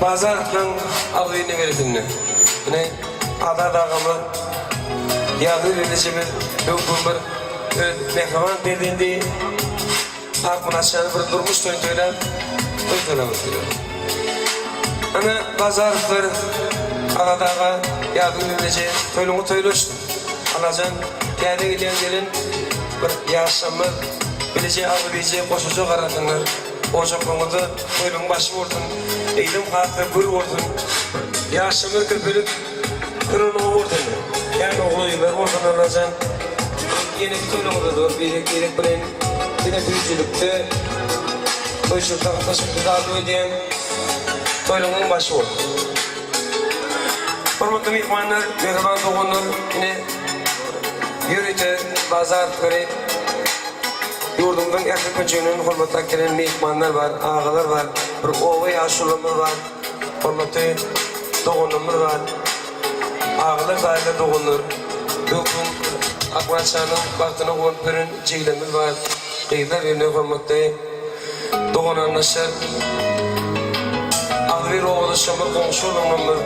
Bazardan avıyını verildiğini. Yine ada dağımı yadı verilişimiz bir mehraman dediğinde akmın aşağıda bir durmuş toytoylar toytoylamız geliyor. Ana bazarlar ada dağı yadı verilişi toyluğu toyluştu. Anacan geldi gelin bir yaşamı bileceği adı bileceği koşucu karatınlar. O çokluğumuzu toyluğun başı vurdun. Eğilim kalktı bir vurdun. Yaşamı köpülük kırılımı vurdun. Yani oğlu yıllar vurdun anacan. Yine bir toyluğumuzu dur. Birlik bilen yine büyücülükte toyşukta taşıkta dağılı ödeyen toyluğun başı vurdu. Hürmetli mihmanlar, mehriban doğunlar yine yürüyte bazar tıkırı yurdumdan erkek önçüğünün hürmetten gelen mihmanlar var, ağalar var, bir oğlu yaşulumuz var, hürmetli doğunumuz var, ağalar daire doğunlar, bugün Akbaşan'ın baktığına koyun pürün ciğlemiz var, ciğler yerine hürmetli doğun anlaşır, ağır oğlu şamır komşu olumumuz,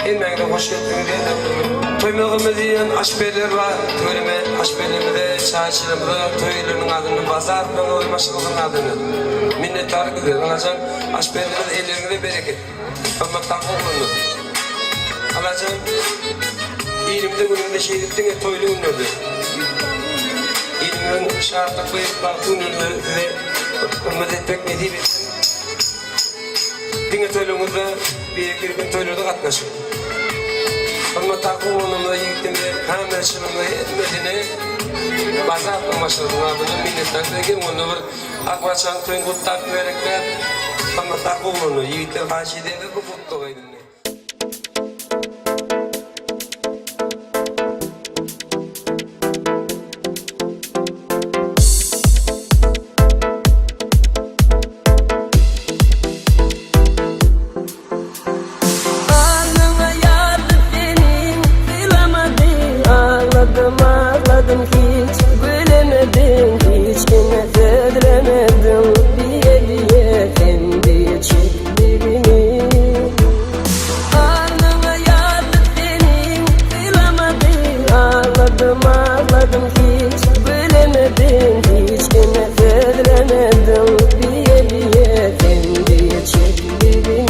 Elmeyde hoş geldiniz diye toymağımı diyen aşberler var. Töyleme aşberlerimde, çayçılarımda toylarının adını, bazarının oymaşılığının adını minnettarlık edilir. Anacan aşberlerin ellerine bereket. Ama takılmanı. Anacan ilimde günümde şehittin ya toylu ünlüdür. İlimden şartla koyup baktığın ünlü ve ümmet etmek ne değil. Dine toylumuzda bir gün toyluda katlaşır. Ama takımımda yıktığımda kamerasımda etmediğini bazı başladığım adına minnettarlık edin. Onu bir akbaşan toyun kutlar verekler ama takımımda yiğitler karşı edenler bu kutlu edin. Ağladım hiç gülemedim, hiç kime kıdremedim. Diye kendi çektiğimi alnıma yazık benim, kılamadım. Ağladım hiç gülemedim, hiç kime kıdremedim. Diye kendi çektiğimi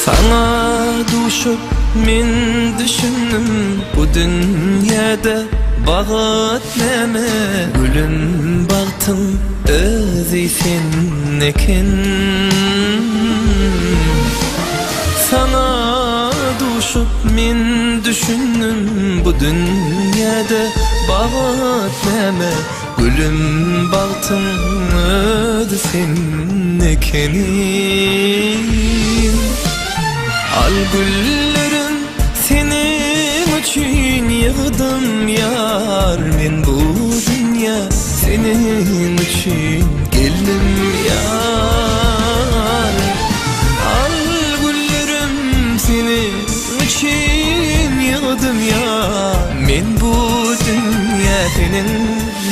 Sana düşüp min düşündüm bu dünyada Bağat neme gülüm baktım özü sennekin Sana duşup min düşündüm bu dünyada Bağat neme gülüm baktım özü sennekin Al güllerim senin için yığdım yar Men bu dünya senin için geldim yar Al güllerim senin için yığdım yar Men bu dünya senin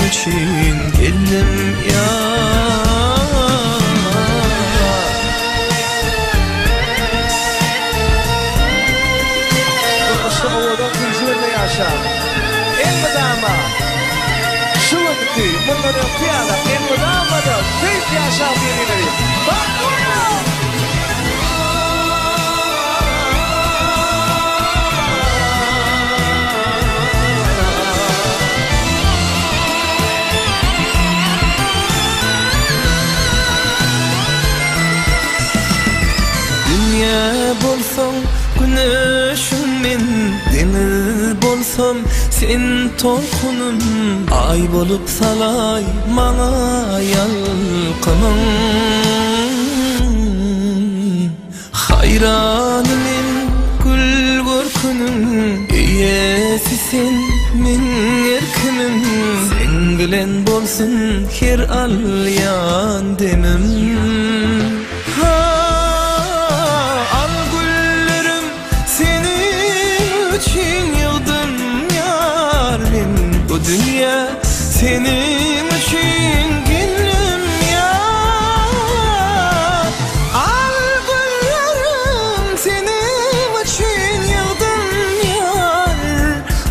için geldim yar Elmadama Şuradaki bunları piyala Elmadama da Büyük yaşam yerileri Bak buraya Dünya bolsam güneşim men Deniz bolsam sen tolkunum Ay bolup salay mana yalqımın Hayranım men gül görkünüm Iyesi sen men erkimim Sen bilen bolsun her alyan demim Bu dünya senin için geldim ya Al güllerim senin için yıldım yar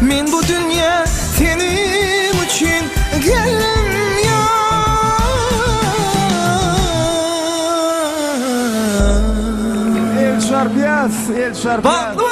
Men bu dünya senin için geldim ya El Şarpiyas El Şarpiyas